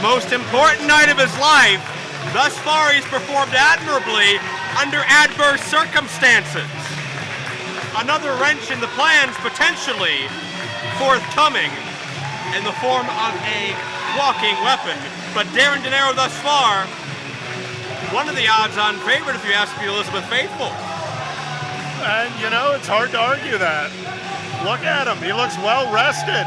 most important night of his life. Thus far, he's performed admirably under adverse circumstances. Another wrench in the plans potentially forthcoming in the form of a walking weapon. But Darin Dinero thus far, one of the odds-on favorite if you ask the Elizabeth faithful. And you know, it's hard to argue that. Look at him, he looks well rested.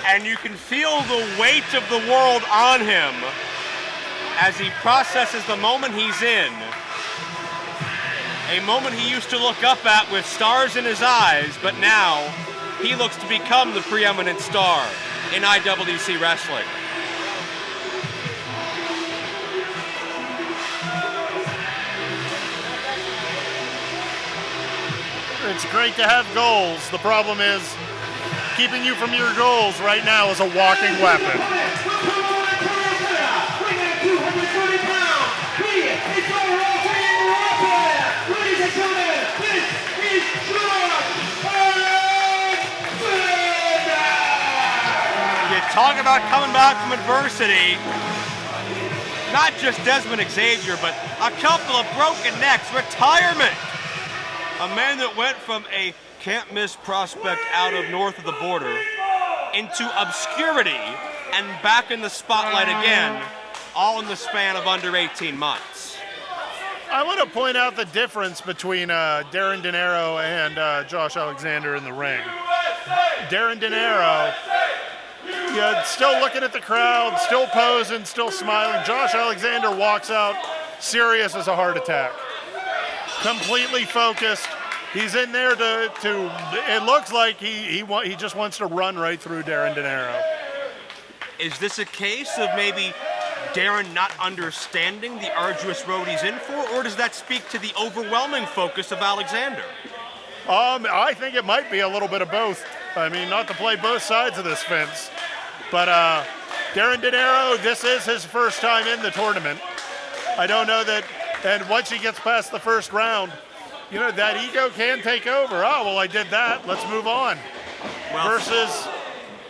And you can feel the weight of the world on him as he processes the moment he's in. A moment he used to look up at with stars in his eyes, but now he looks to become the preeminent star in IWC wrestling. It's great to have goals. The problem is, keeping you from your goals right now is a walking weapon. You talk about coming back from adversity. Not just Desmond Xavier, but a couple of broken necks, retirement. A man that went from a can't-miss prospect out of north of the border into obscurity and back in the spotlight again, all in the span of under 18 months. I want to point out the difference between Darin Dinero and Josh Alexander in the ring. Darin Dinero, still looking at the crowd, still posing, still smiling. Josh Alexander walks out serious as a heart attack. Completely focused. He's in there to it looks like he just wants to run right through Darin Dinero. Is this a case of maybe Darin not understanding the arduous road he's in for, or does that speak to the overwhelming focus of Alexander? I think it might be a little bit of both. I mean, not to play both sides of this fence, but Darin Dinero, this is his first time in the tournament. I don't know that, and once he gets past the first round, you know, that ego can take over. Oh, well, I did that. Let's move on. Well, versus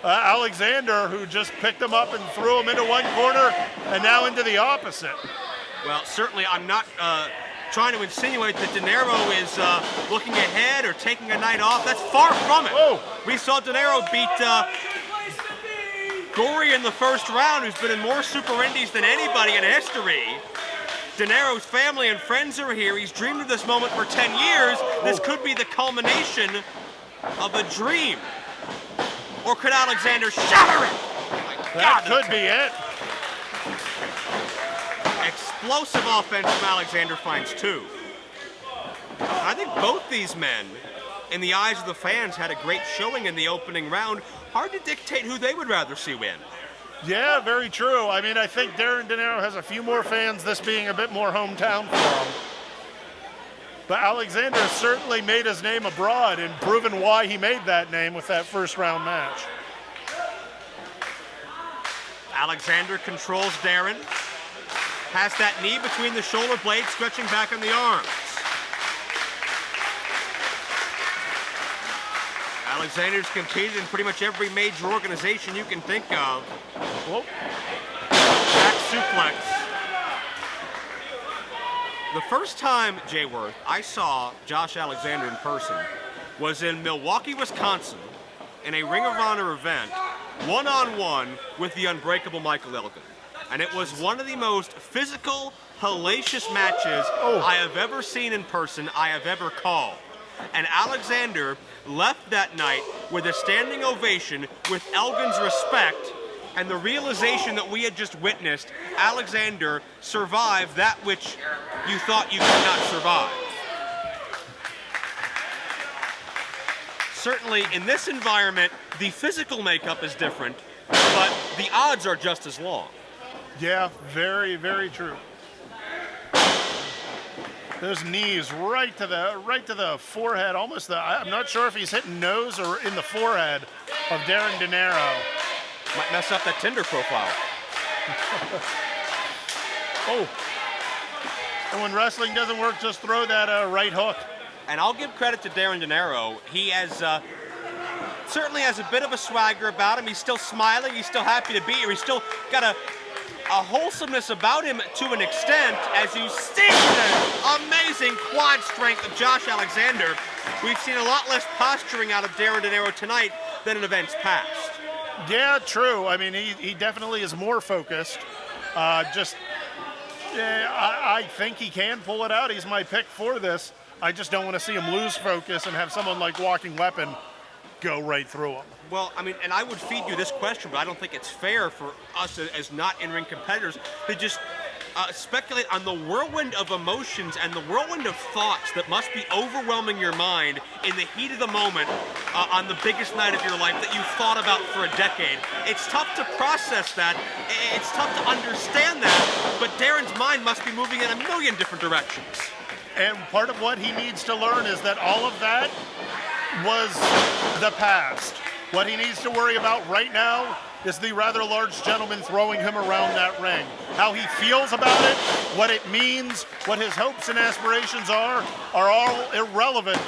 Alexander, who just picked him up and threw him into one corner and now into the opposite. Well, certainly I'm not trying to insinuate that Dinero is looking ahead or taking a night off. That's far from it. Whoa. We saw Dinero beat Gory in the first round, who's been in more Super Indies than anybody in history. Dinero's family and friends are here. He's dreamed of this moment for 10 years. This could be the culmination of a dream. Or could Alexander shatter it? That could be it. Explosive offense from Alexander finds two. I think both these men, in the eyes of the fans, had a great showing in the opening round. Hard to dictate who they would rather see win. Yeah, very true. I mean, I think Darin Dinero has a few more fans, this being a bit more hometown for him. But Alexander certainly made his name abroad and proven why he made that name with that first round match. Alexander controls Darin. Has that knee between the shoulder blades, stretching back on the arms. Alexander's competed in pretty much every major organization you can think of. Whoa. Back suplex. The first time, Jay Worth, I saw Josh Alexander in person was in Milwaukee, Wisconsin, in a Ring of Honor event, one-on-one with the unbreakable Michael Elgin. And it was one of the most physical, hellacious matches I have ever seen in person, I have ever called. And Alexander left that night with a standing ovation, with Elgin's respect, and the realization that we had just witnessed. Alexander survived that which you thought you could not survive. Certainly in this environment, the physical makeup is different, but the odds are just as long. Yeah, very, very true. Those knees right to the forehead, almost I'm not sure if he's hitting nose or in the forehead of Darin Dinero. Might mess up that Tinder profile. Oh. And when wrestling doesn't work, just throw that right hook. And I'll give credit to Darin Dinero. He has certainly has a bit of a swagger about him. He's still smiling. He's still happy to be here. He's still got a wholesomeness about him to an extent, as you see the amazing quad strength of Josh Alexander. We've seen a lot less posturing out of Darin Dinero tonight than in events past. Yeah, true. I mean, he definitely is more focused. I think he can pull it out. He's my pick for this. I just don't want to see him lose focus and have someone like Walking Weapon go right through him. Well, I mean, and I would feed you this question, but I don't think it's fair for us as not in-ring competitors to just speculate on the whirlwind of emotions and the whirlwind of thoughts that must be overwhelming your mind in the heat of the moment on the biggest night of your life that you've thought about for a decade. It's tough to process that. It's tough to understand that, but Darin's mind must be moving in a million different directions. And part of what he needs to learn is that all of that was the past. What he needs to worry about right now is the rather large gentleman throwing him around that ring. How he feels about it, what it means, what his hopes and aspirations are all irrelevant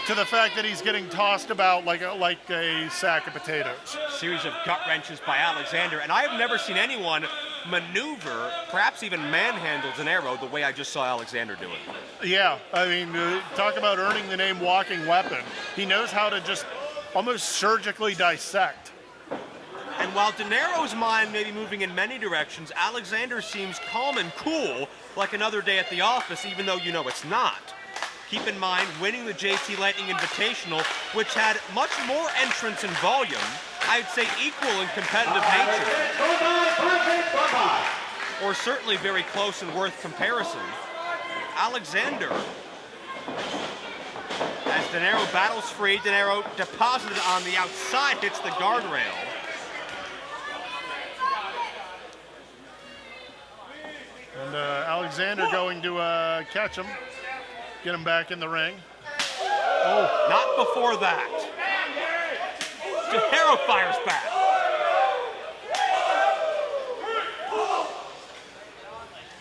to the fact that he's getting tossed about like a sack of potatoes. Series of gut wrenches by Alexander, and I have never seen anyone maneuver, perhaps even manhandle Dinero the way I just saw Alexander do it. Yeah, I mean, talk about earning the name Walking Weapon. He knows how to just almost surgically dissect. And while Dinero's mind may be moving in many directions, Alexander seems calm and cool, like another day at the office, even though you know it's not. Keep in mind, winning the JT Lightning Invitational, which had much more entrance and volume, I'd say equal in competitive nature, or certainly very close and worth comparison. Alexander, as Dinero battles free, Dinero deposited on the outside, hits the guardrail. And Alexander going to catch him, get him back in the ring. Oh, not before that. Dinero fires back.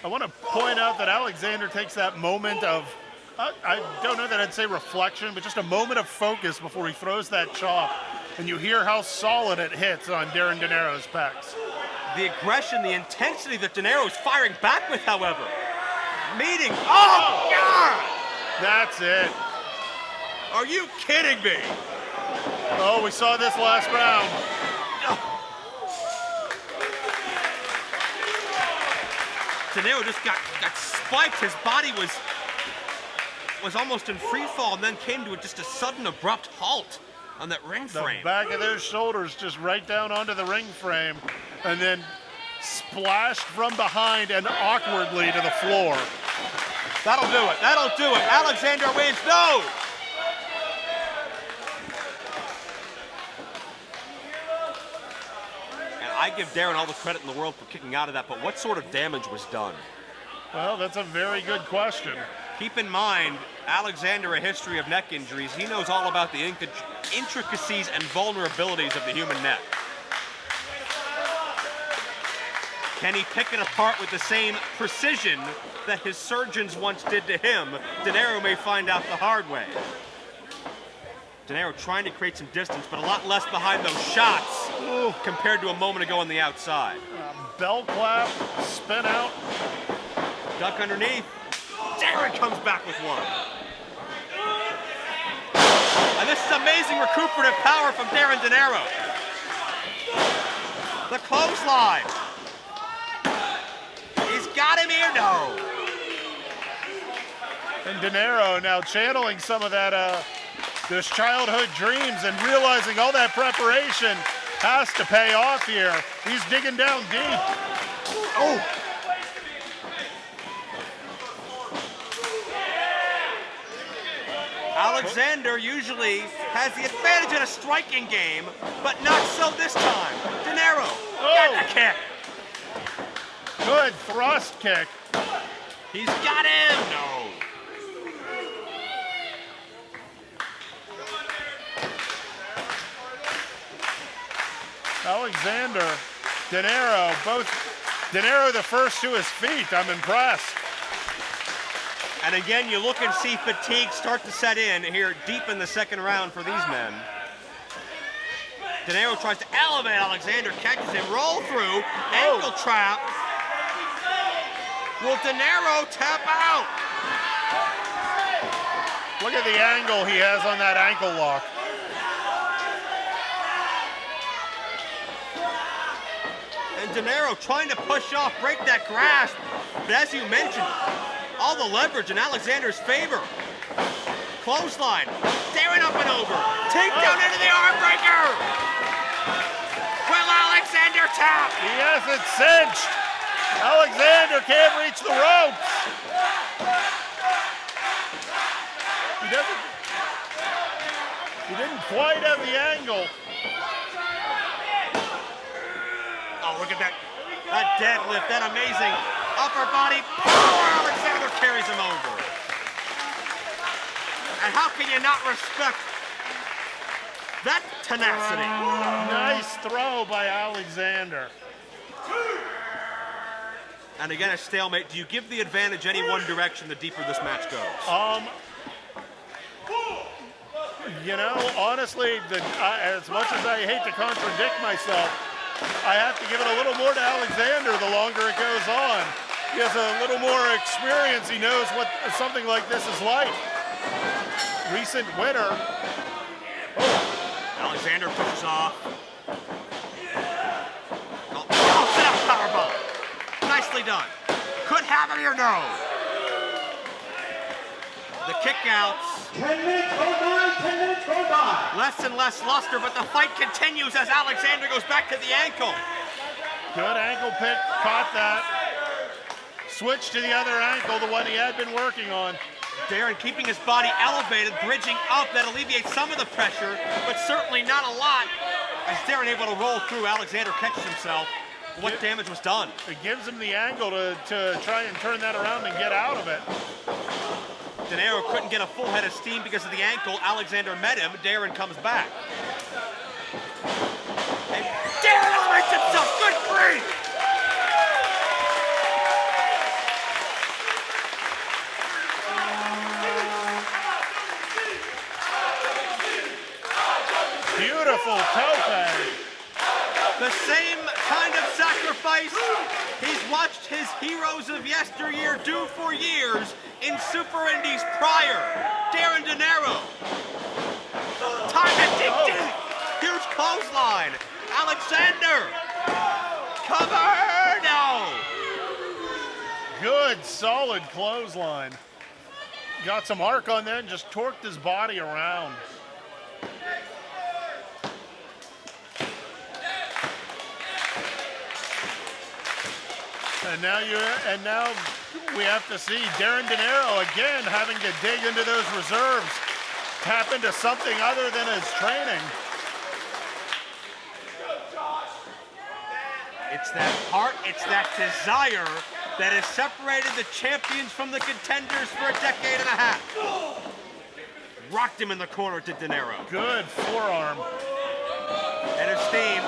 I want to point out that Alexander takes that moment of, I don't know that I'd say reflection, but just a moment of focus before he throws that chop. And you hear how solid it hits on Darin Dinero's pecs. The aggression, the intensity that Dinero is firing back with, however. Meeting. Oh, God! That's it. Are you kidding me? Oh, we saw this last round. Dinero just got spiked. His body was almost in free fall and then came to just a sudden abrupt halt on that ring frame. The back of those shoulders just right down onto the ring frame and then splashed from behind and awkwardly to the floor. That'll do it. That'll do it. Alexander wins. No! And I give Darin all the credit in the world for kicking out of that, but what sort of damage was done? Well, that's a very good question. Keep in mind, Alexander, a history of neck injuries. He knows all about the intricacies and vulnerabilities of the human neck. Can he pick it apart with the same precision that his surgeons once did to him? Dinero may find out the hard way. Dinero trying to create some distance, but a lot less behind those shots compared to a moment ago on the outside. Bell clap, spin out. Duck underneath. Darin comes back with one. And this is amazing recuperative power from Darin Dinero. The clothesline. He's got him here, no. And Dinero now channeling some of that, those childhood dreams and realizing all that preparation has to pay off here. He's digging down deep. Oh. Alexander usually has the advantage in a striking game, but not so this time. Dinero, got the kick. Good thrust kick. He's got him. No. Alexander, Dinero, both. Dinero the first to his feet. I'm impressed. And again, you look and see fatigue start to set in here deep in the second round for these men. Dinero tries to elevate Alexander, catches him, roll through, ankle trap. Will Dinero tap out? Look at the angle he has on that ankle lock. And Dinero trying to push off, break that grasp. But as you mentioned, all the leverage in Alexander's favor. Clothesline, Darin up and over. Takedown into the arm breaker. Will Alexander tap? He has it cinched. Alexander can't reach the ropes. He didn't quite have the angle. Oh, look at that deadlift, that amazing upper body power. Alexander carries him over. And how can you not respect that tenacity? Nice throw by Alexander. And again, a stalemate. Do you give the advantage any one direction the deeper this match goes? You know, honestly, as much as I hate to contradict myself, I have to give it a little more to Alexander the longer it goes on. He has a little more experience. He knows what something like this is like. Recent winner. Alexander pushes off. Oh, set up powerbomb. Nicely done. Could have it here, no. The kickouts. 10 minutes go by, 10 minutes go by. Less and less luster, but the fight continues as Alexander goes back to the ankle. Good ankle pick, caught that. Switch to the other ankle, the one he had been working on. Darin keeping his body elevated, bridging up. That alleviates some of the pressure, but certainly not a lot. As Darin able to roll through, Alexander catches himself. What damage was done? It gives him the angle to try and turn that around and get out of it. Dinero couldn't get a full head of steam because of the ankle. Alexander met him. Darin comes back. And Darin elevates himself. Good grief! Beautiful tope. The same kind of sacrifice he's watched his heroes of yesteryear do for years in Super Indies prior. Darin Dinero. Time to dig deep. Huge clothesline. Alexander. Cover. No. Good, solid clothesline. Got some arc on that and just torqued his body around. And now we have to see Darin Dinero again having to dig into those reserves, tap into something other than his training. It's that heart, it's that desire that has separated the champions from the contenders for a decade and a half. Rocked him in the corner to Dinero. Good forearm. And his steam.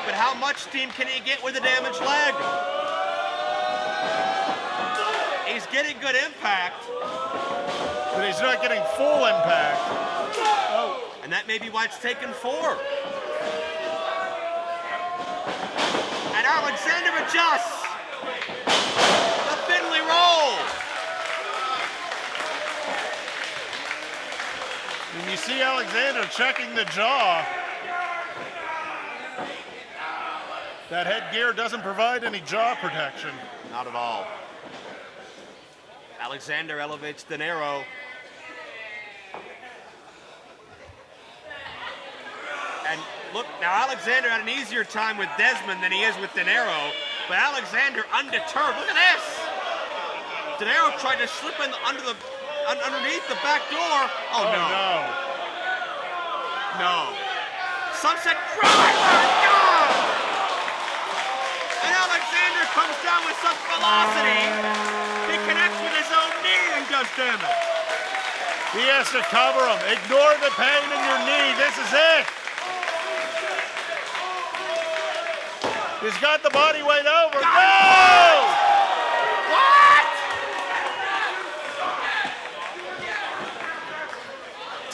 But how much steam can he get with a damaged leg? He's getting good impact. But he's not getting full impact. Oh. And that may be why it's taken 4. And Alexander adjusts. The Finley roll. And you see Alexander checking the jaw. That headgear doesn't provide any jaw protection. Not at all. Alexander elevates Dinero. And look, now Alexander had an easier time with Desmond than he is with Dinero, but Alexander undeterred. Look at this. Dinero tried to slip in underneath the back door. Oh, no. No. Sunset driver. No! And Alexander comes down with such velocity, he connects with his own knee and does damage. He has to cover him. Ignore the pain in your knee. This is it. He's got the body weight over. No! What?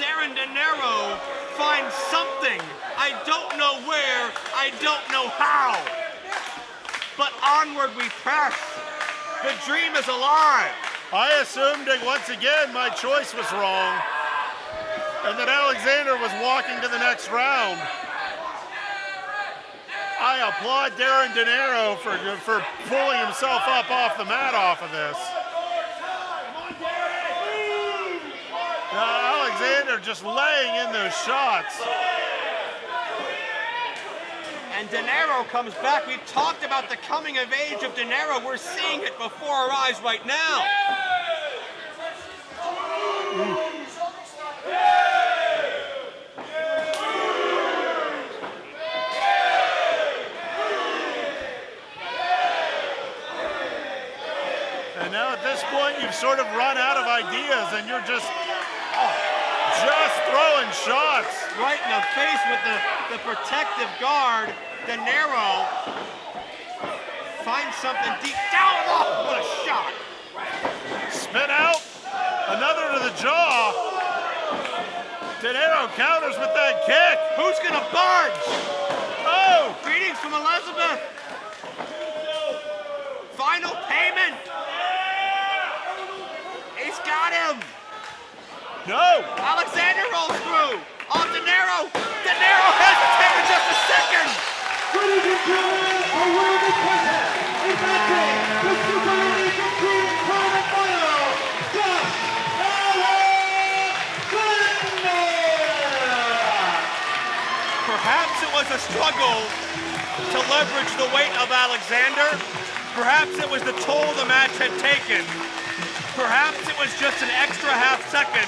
Darin Dinero finds something. I don't know where, I don't know how. But onward we press. The dream is alive. I assumed that once again my choice was wrong and that Alexander was walking to the next round. I applaud Darin Dinero for pulling himself up off the mat off of this. Alexander just laying in those shots. And Dinero comes back. We've talked about the coming of age of Dinero. We're seeing it before our eyes right now. And now at this point, you've sort of run out of ideas and you're just throwing shots. Right in the face with the protective guard. Dinero finds something deep down. Oh, what a shot. Spin out. Another to the jaw. Dinero counters with that kick. Who's going to budge? Oh! Greetings from Elizabeth. Final payment. He's got him. No! Alexander rolls through. On Dinero. Dinero hesitated just a second. Ladies and gentlemen, a world of contest. Advancing the Super Indy Competing Tournament Final. Josh Alexander. Perhaps it was a struggle to leverage the weight of Alexander. Perhaps it was the toll the match had taken. Perhaps it was just an extra half second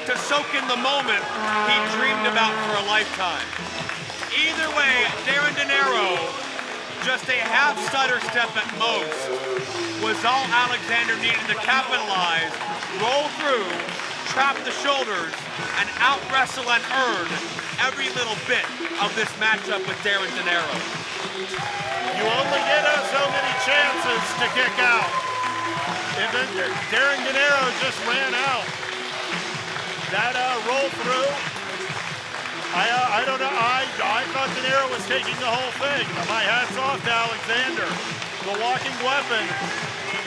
to soak in the moment he dreamed about for a lifetime. Either way, Darin Dinero, just a half stutter step at most, was all Alexander needed to capitalize, roll through, trap the shoulders, and out-wrestle and earn every little bit of this matchup with Darin Dinero. You only get so many chances to kick out. If Darin Dinero just ran out. That roll through, I don't know, I thought Dinero was taking the whole thing. My hat's off to Alexander. The walking weapon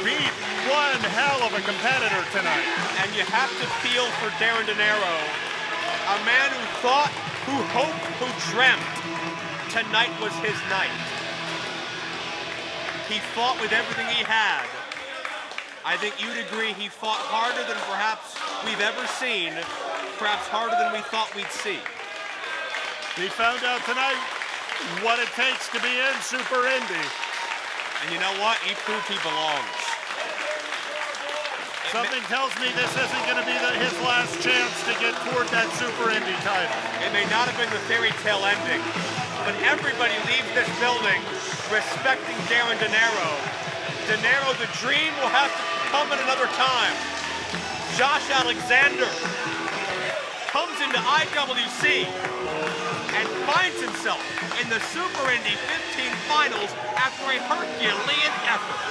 beat one hell of a competitor tonight. And you have to feel for Darin Dinero, a man who thought, who hoped, who dreamt tonight was his night. He fought with everything he had. I think you'd agree he fought harder than perhaps we've ever seen, perhaps harder than we thought we'd see. He found out tonight what it takes to be in Super Indy. And you know what? He proved he belongs. Something tells me this isn't going to be his last chance to get toward that Super Indy title. It may not have been the fairy tale ending, but everybody leaves this building respecting Darin Dinero. Dinero, the dream will have to come at another time. Josh Alexander comes into IWC and finds himself in the Super Indy 15 finals after a Herculean effort.